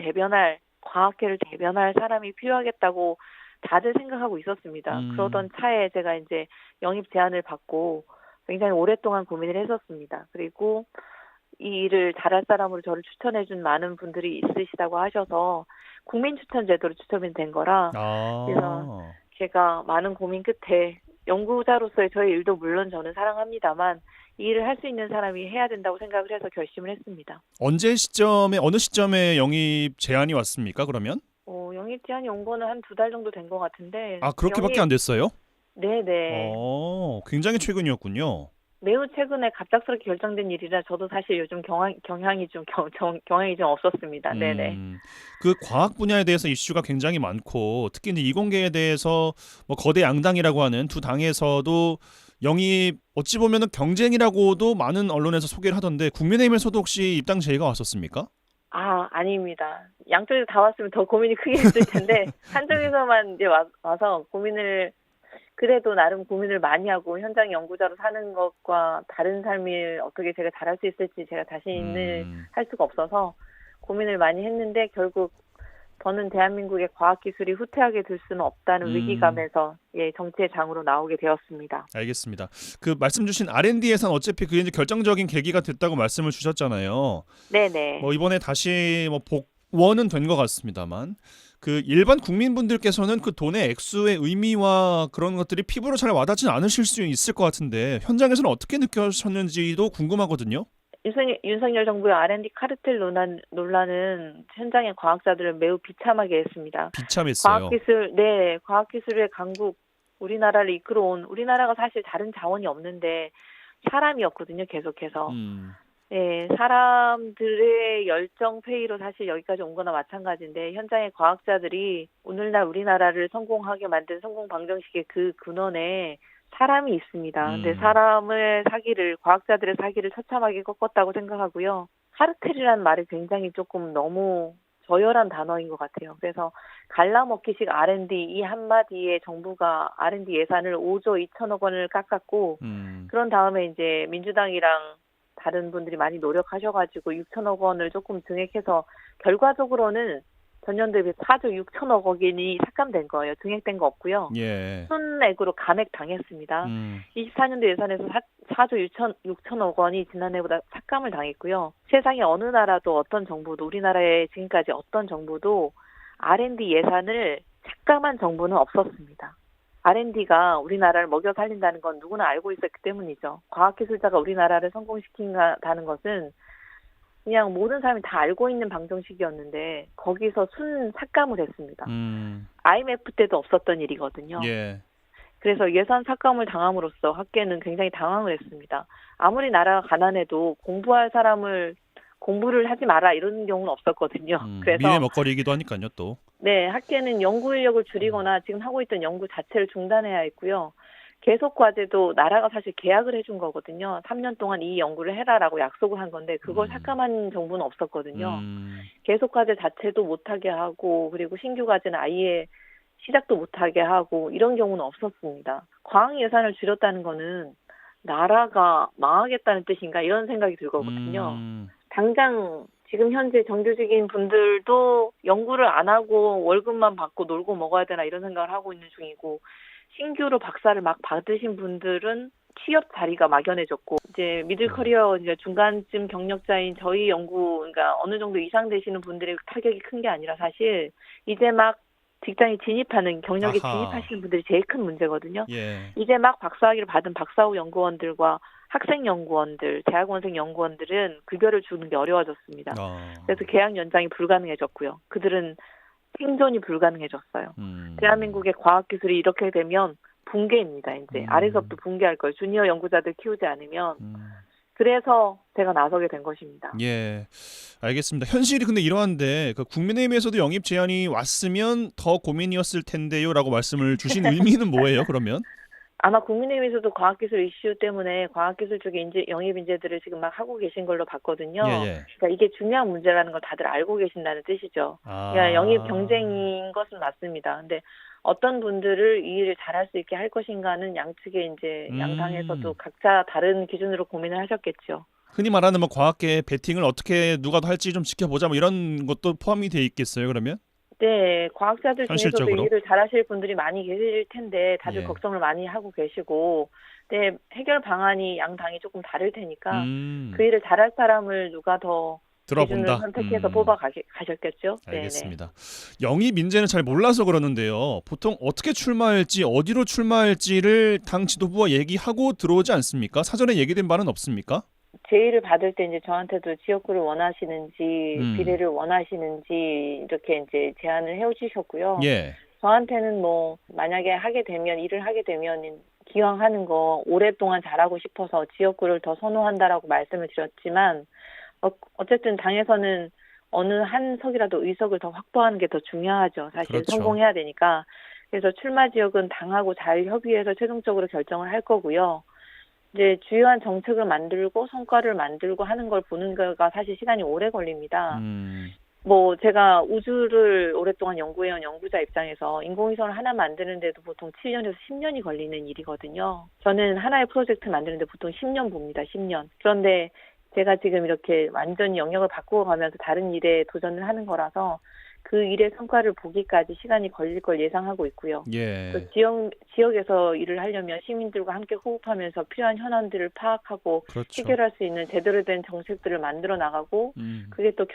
Speaker 7: 과학계를 대변할 사람이 필요하겠다고 다들 생각하고 있었습니다. 그러던 차에 제가 이제 영입 제안을 받고 굉장히 오랫동안 고민을 했었습니다. 그리고 이 일을 잘할 사람으로 저를 추천해준 많은 분들이 있으시다고 하셔서 국민 추천 제도로 추첨이 된 거라 그래서 제가 많은 고민 끝에 연구자로서의 저의 일도 물론 저는 사랑합니다만 이 일을 할 수 있는 사람이 해야 된다고 생각을 해서 결심을 했습니다.
Speaker 1: 어느 시점에 영입 제안이 왔습니까? 그러면?
Speaker 7: 영입 제안이 온 거는 한 2달 정도 된 것 같은데.
Speaker 1: 그렇게밖에 안 됐어요?
Speaker 7: 네네.
Speaker 1: 굉장히 최근이었군요.
Speaker 7: 매우 최근에 갑작스럽게 결정된 일이라 저도 사실 요즘 경향이 좀 없었습니다. 네네.
Speaker 1: 그 과학 분야에 대해서 이슈가 굉장히 많고 특히 이제 이공계에 대해서 뭐 거대 양당이라고 하는 두 당에서도 영입 어찌 보면은 경쟁이라고도 많은 언론에서 소개를 하던데 국민의힘에서도 혹시 입당 제의가 왔었습니까?
Speaker 7: 아닙니다. 양쪽에서 다 왔으면 더 고민이 크게 했을 텐데 한쪽에서만 이제 와서 그래도 나름 고민을 많이 하고 현장 연구자로 사는 것과 다른 삶을 어떻게 제가 잘할 수 있을지 제가 자신을 할 수가 없어서 고민을 많이 했는데 결국 저는 대한민국의 과학기술이 후퇴하게 될 수는 없다는 위기감에서 정치의 장으로 나오게 되었습니다.
Speaker 1: 알겠습니다. 그 말씀 주신 R&D 예산 어차피 그게 이제 결정적인 계기가 됐다고 말씀을 주셨잖아요.
Speaker 7: 네네.
Speaker 1: 이번에 다시 복원은 된 것 같습니다만 그 일반 국민분들께서는 그 돈의 액수의 의미와 그런 것들이 피부로 잘 와닿지 않으실 수 있을 것 같은데 현장에서는 어떻게 느껴졌는지도 궁금하거든요.
Speaker 7: 윤석열 정부의 R&D 카르텔 논란은 현장의 과학자들을 매우 비참하게 했습니다.
Speaker 1: 비참했어요.
Speaker 7: 과학기술의 강국, 우리나라를 이끌어온 우리나라가 사실 다른 자원이 없는데 사람이었거든요. 계속해서. 네, 사람들의 열정 페이로 사실 여기까지 온 거나 마찬가지인데 현장의 과학자들이 오늘날 우리나라를 성공하게 만든 성공 방정식의 그 근원에 사람이 있습니다. 근데 과학자들의 사기를 처참하게 꺾었다고 생각하고요. 카르텔이라는 말이 굉장히 조금 너무 저열한 단어인 것 같아요. 그래서 갈라먹기식 R&D 이 한마디에 정부가 R&D 예산을 5조 2천억 원을 깎았고 그런 다음에 이제 민주당이랑 다른 분들이 많이 노력하셔가지고 6천억 원을 조금 증액해서 결과적으로는 전년도에 비해 4조 6천억 원이 삭감된 거예요. 증액된 거 없고요.
Speaker 1: 예.
Speaker 7: 순액으로 감액당했습니다. 24년도 예산에서 4조 6천억 원이 지난해보다 삭감을 당했고요. 세상에 어느 나라도 어떤 정부도 우리나라의 지금까지 어떤 정부도 R&D 예산을 삭감한 정부는 없었습니다. R&D가 우리나라를 먹여 살린다는 건 누구나 알고 있었기 때문이죠. 과학기술자가 우리나라를 성공시킨다는 것은 그냥 모든 사람이 다 알고 있는 방정식이었는데 거기서 삭감을 했습니다. IMF 때도 없었던 일이거든요.
Speaker 1: 예.
Speaker 7: 그래서 예산 삭감을 당함으로써 학계는 굉장히 당황을 했습니다. 아무리 나라가 가난해도 공부할 사람을 공부를 하지 마라 이런 경우는 없었거든요. 그래서
Speaker 1: 미래 먹거리이기도 하니까요 또.
Speaker 7: 네, 학계는 연구 인력을 줄이거나 지금 하고 있던 연구 자체를 중단해야 했고요. 계속 과제도 나라가 사실 계약을 해준 거거든요. 3년 동안 이 연구를 해라라고 약속을 한 건데 그걸 삭감한 정부는 없었거든요. 계속 과제 자체도 못하게 하고 그리고 신규 과제는 아예 시작도 못하게 하고 이런 경우는 없었습니다. 과학 예산을 줄였다는 거는 나라가 망하겠다는 뜻인가 이런 생각이 들거든요. 당장 지금 현재 정규직인 분들도 연구를 안 하고 월급만 받고 놀고 먹어야 되나 이런 생각을 하고 있는 중이고 신규로 박사를 막 받으신 분들은 취업 자리가 막연해졌고 이제 미들 커리어 이제 중간쯤 경력자인 저희 그러니까 어느 정도 이상 되시는 분들의 타격이 큰 게 아니라 사실 이제 막 직장에 진입하는 경력에
Speaker 1: 아하.
Speaker 7: 진입하시는 분들이 제일 큰 문제거든요.
Speaker 1: 예.
Speaker 7: 이제 막 박사학위를 받은 박사후 연구원들과 학생 연구원들, 대학원생 연구원들은 급여를 주는 게 어려워졌습니다. 그래서 계약 연장이 불가능해졌고요. 그들은 생존이 불가능해졌어요. 대한민국의 과학기술이 이렇게 되면 붕괴입니다. 이제 아래서부터 붕괴할 거예요. 주니어 연구자들 키우지 않으면. 그래서 제가 나서게 된 것입니다.
Speaker 1: 예, 알겠습니다. 현실이 근데 이러한데 그 국민의힘에서도 영입 제안이 왔으면 더 고민이었을 텐데요라고 말씀을 주신 의미는 뭐예요? 그러면?
Speaker 7: 아마 국민의힘에서도 과학기술 이슈 때문에 과학기술 쪽에 영입 인재들을 지금 막 하고 계신 걸로 봤거든요.
Speaker 1: 예.
Speaker 7: 그러니까 이게 중요한 문제라는 걸 다들 알고 계신다는 뜻이죠. 그러니까 영입 경쟁인 것은 맞습니다. 근데 어떤 분들을 이 일을 잘할 수 있게 할 것인가는 양측의 이제 양당에서도 각자 다른 기준으로 고민을 하셨겠죠.
Speaker 1: 흔히 말하는 뭐 과학계 배팅을 어떻게 누가 더 할지 좀 지켜보자 뭐 이런 것도 포함이 돼 있겠어요, 그러면?
Speaker 7: 네, 과학자들 중에서도
Speaker 1: 현실적으로?
Speaker 7: 이 일을 잘하실 분들이 많이 계실 텐데 다들
Speaker 1: 예.
Speaker 7: 걱정을 많이 하고 계시고, 네, 해결 방안이 양 당이 조금 다를 테니까 그 일을 잘할 사람을 누가 더 기준을
Speaker 1: 들어본다.
Speaker 7: 선택해서 뽑아 가셨겠죠.
Speaker 1: 알겠습니다. 영입 인재는 잘 몰라서 그러는데요. 보통 어떻게 출마할지 어디로 출마할지를 당 지도부와 얘기하고 들어오지 않습니까? 사전에 얘기된 바는 없습니까?
Speaker 7: 제의를 받을 때 이제 저한테도 지역구를 원하시는지 비례를 원하시는지 이렇게 이제 제안을 해오시셨고요.
Speaker 1: 예.
Speaker 7: 저한테는 뭐 만약에 일을 하게 되면 기왕 하는 거 오랫동안 잘하고 싶어서 지역구를 더 선호한다라고 말씀을 드렸지만 어쨌든 당에서는 어느 한 석이라도 의석을 더 확보하는 게 더 중요하죠. 사실
Speaker 1: 그렇죠.
Speaker 7: 성공해야 되니까. 그래서 출마 지역은 당하고 잘 협의해서 최종적으로 결정을 할 거고요. 이제 주요한 정책을 만들고 성과를 만들고 하는 걸 보는 거가 사실 시간이 오래 걸립니다. 뭐 제가 우주를 오랫동안 연구해온 연구자 입장에서 인공위성을 하나 만드는데도 보통 7년에서 10년이 걸리는 일이거든요. 저는 하나의 프로젝트 만드는데 보통 10년 봅니다. 10년. 그런데 제가 지금 이렇게 완전히 영역을 바꾸어 가면서 다른 일에 도전을 하는 거라서 그 일의 성과를 보기까지 시간이 걸릴 걸 예상하고 있고요.
Speaker 1: 예.
Speaker 7: 또 지역에서 일을 하려면 시민들과 함께 호흡하면서 필요한 현안들을 파악하고
Speaker 1: 그렇죠.
Speaker 7: 해결할 수 있는 제대로 된 정책들을 만들어 나가고 그게 또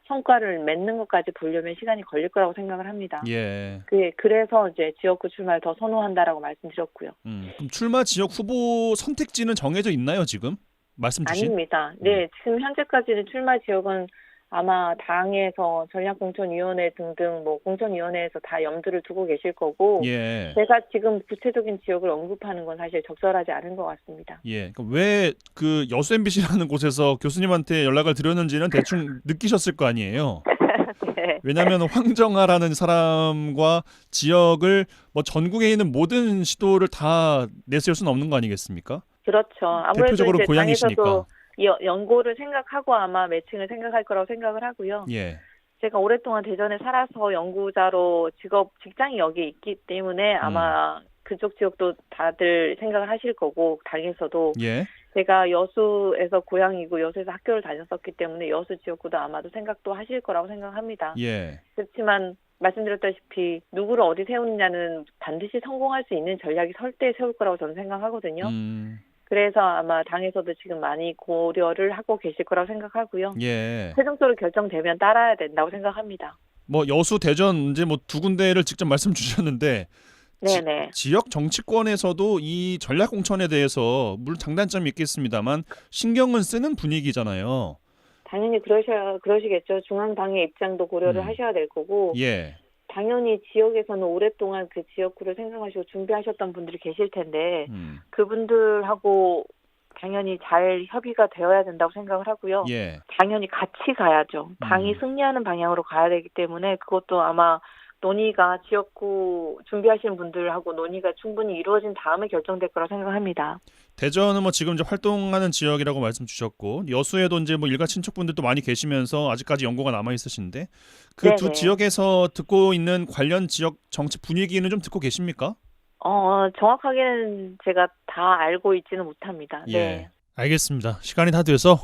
Speaker 7: 성과를 맺는 것까지 보려면 시간이 걸릴 거라고 생각을 합니다.
Speaker 1: 예.
Speaker 7: 그래서 이제 지역구 출마를 더 선호한다라고 말씀드렸고요.
Speaker 1: 그럼 출마 지역 후보 선택지는 정해져 있나요, 지금? 말씀 주신?
Speaker 7: 아닙니다. 네, 지금 현재까지는 출마 지역은 아마 당에서 전략공천위원회 등등 뭐 공천위원회에서 다 염두를 두고 계실 거고
Speaker 1: 예.
Speaker 7: 제가 지금 구체적인 지역을 언급하는 건 사실 적절하지 않은 것 같습니다.
Speaker 1: 예. 그러니까 왜 그 여수 MBC라는 곳에서 교수님한테 연락을 드렸는지는 대충 느끼셨을 거 아니에요.
Speaker 7: 네.
Speaker 1: 왜냐하면 황정아라는 사람과 지역을 뭐 전국에 있는 모든 시도를 다 내세울 수는 없는 거 아니겠습니까?
Speaker 7: 그렇죠. 아무래도
Speaker 1: 대표적으로
Speaker 7: 이제
Speaker 1: 고향이시니까.
Speaker 7: 당에서도 연고를 생각하고 아마 매칭을 생각할 거라고 생각을 하고요.
Speaker 1: 예.
Speaker 7: 제가 오랫동안 대전에 살아서 연구자로 직장이 여기 있기 때문에 아마 그쪽 지역도 다들 생각을 하실 거고 당에서도
Speaker 1: 예.
Speaker 7: 제가 여수에서 고향이고 여수에서 학교를 다녔었기 때문에 여수 지역구도 아마도 생각도 하실 거라고 생각합니다.
Speaker 1: 예.
Speaker 7: 그렇지만 말씀드렸다시피 누구를 어디 세우느냐는 반드시 성공할 수 있는 전략이 설 때 세울 거라고 저는 생각하거든요. 그래서 아마 당에서도 지금 많이 고려를 하고 계실 거라고 생각하고요.
Speaker 1: 예.
Speaker 7: 최종적으로 결정되면 따라야 된다고 생각합니다.
Speaker 1: 뭐 여수, 대전 이제 뭐 두 군데를 직접 말씀 주셨는데
Speaker 7: 네네.
Speaker 1: 지역 정치권에서도 이 전략 공천에 대해서 물론 장단점이 있겠습니다만 신경은 쓰는 분위기잖아요.
Speaker 7: 당연히 그러시겠죠. 중앙당의 입장도 고려를 하셔야 될 거고
Speaker 1: 예.
Speaker 7: 당연히 지역에서는 오랫동안 그 지역구를 생각하시고 준비하셨던 분들이 계실 텐데 그분들하고 당연히 잘 협의가 되어야 된다고 생각을 하고요.
Speaker 1: 예.
Speaker 7: 당연히 같이 가야죠. 당이 승리하는 방향으로 가야 되기 때문에 그것도 아마 논의가 지역구 준비하시는 분들하고 논의가 충분히 이루어진 다음에 결정될 거라 생각합니다.
Speaker 1: 대전은 뭐 지금 이제 활동하는 지역이라고 말씀 주셨고 여수에도 이제 뭐 일가 친척분들도 많이 계시면서 아직까지 연고가 남아 있으신데 그 두 지역에서 듣고 있는 관련 지역 정치 분위기는 좀 듣고 계십니까?
Speaker 7: 정확하게는 제가 다 알고 있지는 못합니다.
Speaker 1: 예.
Speaker 7: 네.
Speaker 1: 알겠습니다. 시간이 다 돼서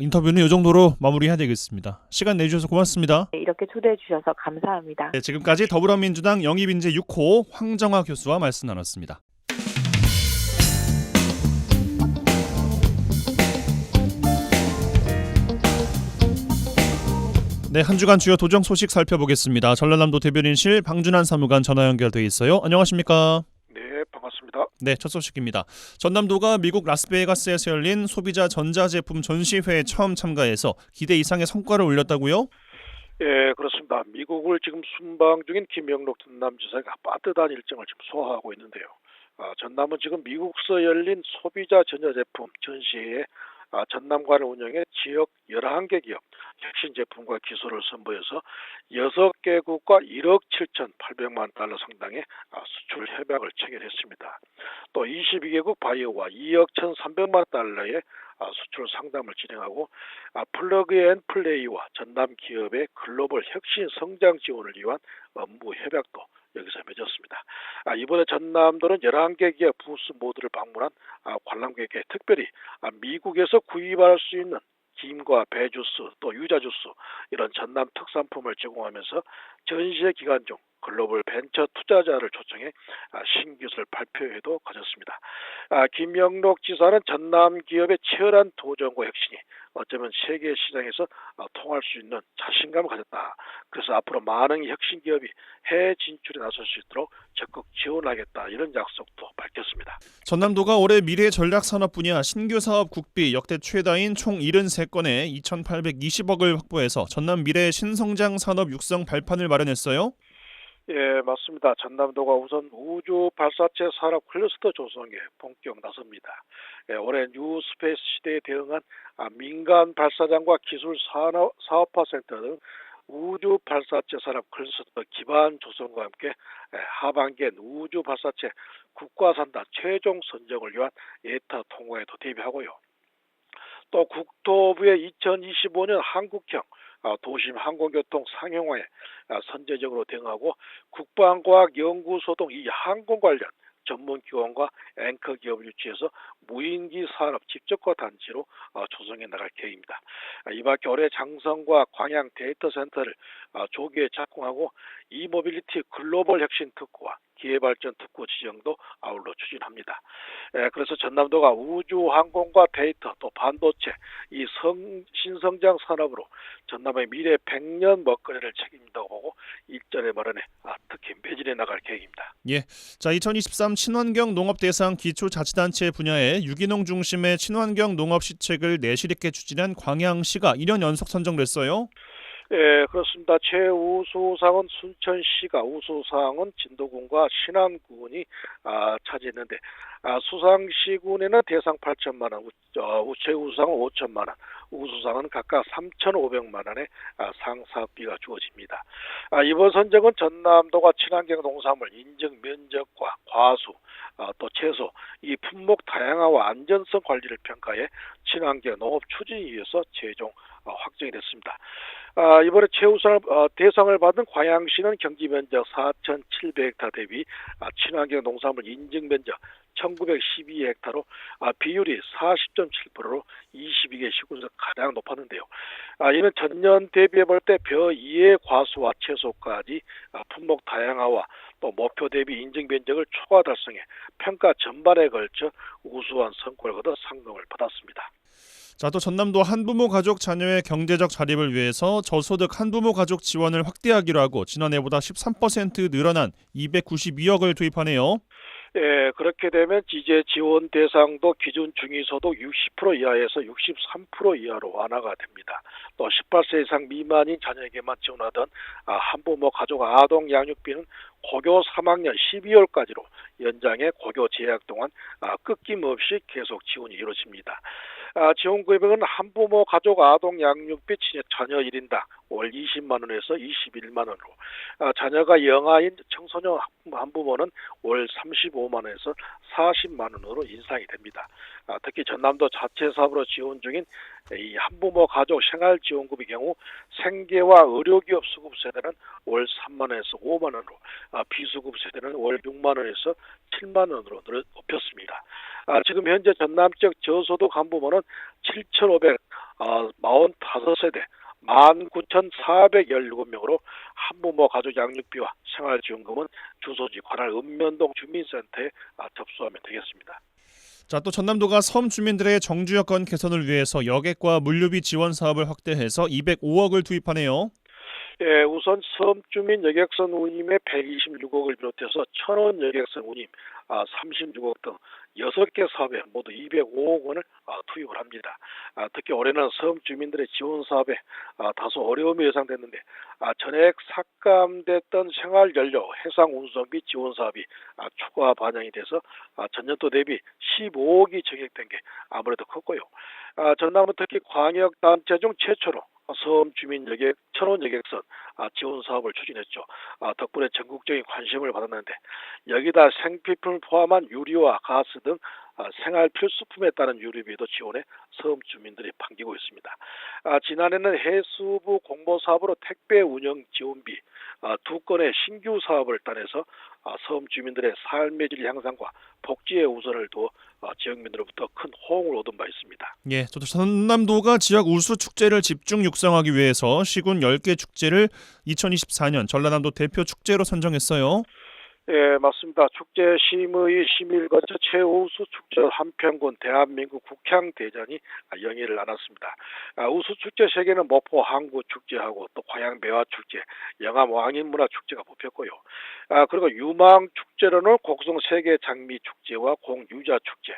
Speaker 1: 인터뷰는 이 정도로 마무리해야 되겠습니다. 시간 내주셔서 고맙습니다.
Speaker 7: 네, 이렇게 초대해 주셔서 감사합니다.
Speaker 1: 네, 지금까지 더불어민주당 영입인재 6호 황정아 교수와 말씀 나눴습니다. 네, 한 주간 주요 도정 소식 살펴보겠습니다. 전라남도 대변인실 방준환 사무관 전화 연결돼 있어요. 안녕하십니까?
Speaker 8: 네, 반갑습니다.
Speaker 1: 네, 첫 소식입니다. 전남도가 미국 라스베가스에서 열린 소비자 전자제품 전시회에 처음 참가해서 기대 이상의 성과를 올렸다고요?
Speaker 8: 예, 그렇습니다. 미국을 지금 순방 중인 김영록 전남지사가 빠듯한 일정을 지금 소화하고 있는데요. 전남은 지금 미국서 열린 소비자 전자제품 전시회에 전남관을 운영해 지역 11개 기업 혁신 제품과 기술을 선보여서 6개국과 1억 7,800만 달러 상당의 수출 협약을 체결했습니다. 또 22개국 바이오와 2억 1,300만 달러의 수출 상담을 진행하고 플러그앤플레이와 전남 기업의 글로벌 혁신 성장 지원을 위한 업무 협약도 여기서 맺었습니다. 이번에 전남도는 11개 기업 부스 모두를 방문한 관람객에게 특별히 미국에서 구입할 수 있는 김과 배 주스 또 유자 주스 이런 전남 특산품을 제공하면서 전시회 기간 중 글로벌 벤처 투자자를 초청해 신기술 발표회도 가졌습니다. 김영록 지사는 전남 기업의 치열한 도전과 혁신이 어쩌면 세계 시장에서 통할 수 있는 자신감을 가졌다. 그래서 앞으로 많은 혁신 기업이 해외 진출에 나설 수 있도록 적극 지원하겠다 이런 약속도 밝혔습니다.
Speaker 1: 전남도가 올해 미래 전략 산업 분야 신규 사업 국비 역대 최다인 총 73건에 2,820억을 확보해서 전남 미래 신성장 산업 육성 발판을 마련했어요.
Speaker 8: 예, 맞습니다. 전남도가 우선 우주 발사체 산업 클러스터 조성에 본격 나섭니다. 올해 뉴스페이스 시대에 대응한 민간 발사장과 기술 사업화 센터 등 우주 발사체 산업 클러스터 기반 조성과 함께 하반기엔 우주 발사체 국가산단 최종 선정을 위한 예타 통과에도 대비하고요. 또 국토부의 2025년 한국형 도심 항공교통 상용화에 선제적으로 대응하고 국방과학연구소 등 이 항공 관련 전문기관과 앵커 기업을 유치해서 무인기 산업 집적화 단지로 조성해 나갈 계획입니다. 이밖에 올해 장성과 광양 데이터 센터를 조기에 착공하고 이모빌리티 글로벌 혁신 특구와 기회발전 특구 지정도 아울러 추진합니다. 그래서 전남도가 우주 항공과 데이터 또 반도체 이 신성장 산업으로 전남의 미래 100년 먹거리를 책임진다고 보고 일전에 마련해 특히 매진해 나갈 계획입니다.
Speaker 1: 예, 자 2023 친환경 농업 대상 기초자치단체 분야에 유기농 중심의 친환경 농업 시책을 내실 있게 추진한 광양시가 2년 연속 선정됐어요.
Speaker 8: 예, 그렇습니다. 최우수상은 순천시가, 우수상은 진도군과 신안군이 차지했는데 수상시군에는 대상 8천만 원, 최우수상은 5천만 원, 우수상은 각각 3,500만 원의 상사비가 주어집니다. 이번 선정은 전남도가 친환경 농산물 인증 면적과 과수, 또 채소, 이 품목 다양화와 안전성 관리를 평가해 친환경 농업 추진을 위해서 최종 확정이 됐습니다. 이번에 최우수상을 대상을 받은 광양시는 경지 면적 4,700헥타 대비 친환경 농산물 인증 면적 1,912헥타로 비율이 40.7%로 22개 시군에서 가장 높았는데요. 이는 전년 대비해 볼 때 벼 2의 과수와 채소까지 품목 다양화와 또 목표 대비 인증 면적을 초과 달성해 평가 전반에 걸쳐 우수한 성과를 거둬 상금을 받았습니다.
Speaker 1: 자, 또 전남도 한부모 가족 자녀의 경제적 자립을 위해서 저소득 한부모 가족 지원을 확대하기로 하고 지난해보다 13% 늘어난 292억을 투입하네요.
Speaker 8: 예, 그렇게 되면 이제 지원 대상도 기준 중위소득 60% 이하에서 63% 이하로 완화가 됩니다. 또 18세 이상 미만인 자녀에게만 지원하던 한부모 가족 아동 양육비는 고교 3학년 12월까지로 연장해 고교 재학 동안 끊김없이 계속 지원이 이루어집니다. 지원 금액은 한부모 가족 아동 양육비 자녀 1인당 월 20만 원에서 21만 원으로 자녀가 영아인 청소년 한부모는 월 35만 원에서 40만 원으로 인상이 됩니다. 특히 전남도 자체 사업으로 지원 중인 이 한부모 가족 생활지원금의 경우 생계와 의료기업 수급 세대는 월 3만 원에서 5만 원으로 비수급 세대는 월 6만 원에서 7만 원으로 높였습니다. 지금 현재 전남 지역 저소득 한부모는 7,545세대 19,417명으로 한부모 가족 양육비와 생활지원금은 주소지 관할 읍면동 주민센터에 접수하면 되겠습니다.
Speaker 1: 자, 또 전남도가 섬 주민들의 정주 여건 개선을 위해서 여객과 물류비 지원 사업을 확대해서 205억을 투입하네요.
Speaker 8: 예, 우선 섬주민 여객선 운임의 126억을 비롯해서 천원 여객선 운임 36억 등 6개 사업에 모두 205억 원을 투입을 합니다. 특히 올해는 섬 주민들의 지원 사업에 다소 어려움이 예상됐는데 전액 삭감됐던 생활연료 해상 운송비 지원 사업이 추가 반영이 돼서 전년도 대비 15억이 증액된 게 아무래도 컸고요. 전남은 특히 광역단체 중 최초로 섬 주민 여객 천원 여객선 지원 사업을 추진했죠. 덕분에 전국적인 관심을 받았는데 여기다 생필품을 포함한 유리와 가스 등 생활 필수품에 따른 유류비도 지원해 섬 주민들이 반기고 있습니다. 지난해는 해수부 공모 사업으로 택배 운영 지원비 2건의 신규 사업을 따내서 섬 주민들의 삶의 질 향상과 복지의 우선을 두어 지역민들로부터 큰 호응을 얻은 바 있습니다.
Speaker 1: 예, 또 전남도가 지역 우수 축제를 집중 육성하기 위해서 시군 10개 축제를 2024년 전라남도 대표 축제로 선정했어요.
Speaker 8: 예, 맞습니다. 축제 심의 심의를 거쳐 최우수 축제 한평군 대한민국 국향대전이 영예를 나눴습니다. 우수 축제 3개는 목포 항구축제하고 또 광양 매화축제, 영암 왕인문화축제가 뽑혔고요. 그리고 유망 축제로는 곡성 세계장미축제와 공유자축제,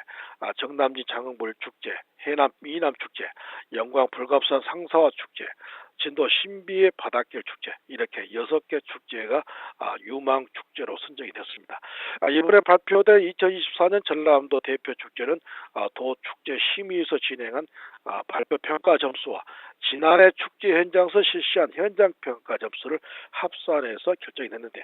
Speaker 8: 정남진 장흥물축제, 해남 미남축제, 영광 불갑산 상사화축제, 진도 신비의 바닷길 축제 이렇게 6개 축제가 유망 축제로 선정이 됐습니다. 이번에 발표된 2024년 전라남도 대표 축제는 도 축제 심의에서 진행한 발표 평가 점수와 지난해 축제 현장에서 실시한 현장 평가 점수를 합산해서 결정이 됐는데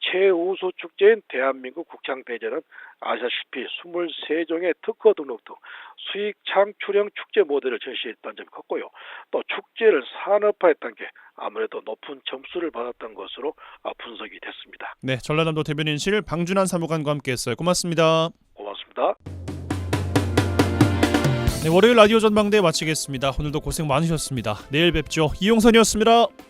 Speaker 8: 최우수 축제인 대한민국 국향대전은 아시다시피 23종의 특허 등록 등 수익 창출형 축제 모델을 제시했다는 점이 컸고요. 또 축제를 산업화했다는 게 아무래도 높은 점수를 받았던 것으로 분석이 됐습니다.
Speaker 1: 네, 전라남도 대변인실 방준환 사무관과 함께했어요. 고맙습니다.
Speaker 8: 고맙습니다.
Speaker 1: 네, 월요일 라디오 전망대 마치겠습니다. 오늘도 고생 많으셨습니다. 내일 뵙죠. 이용선이었습니다.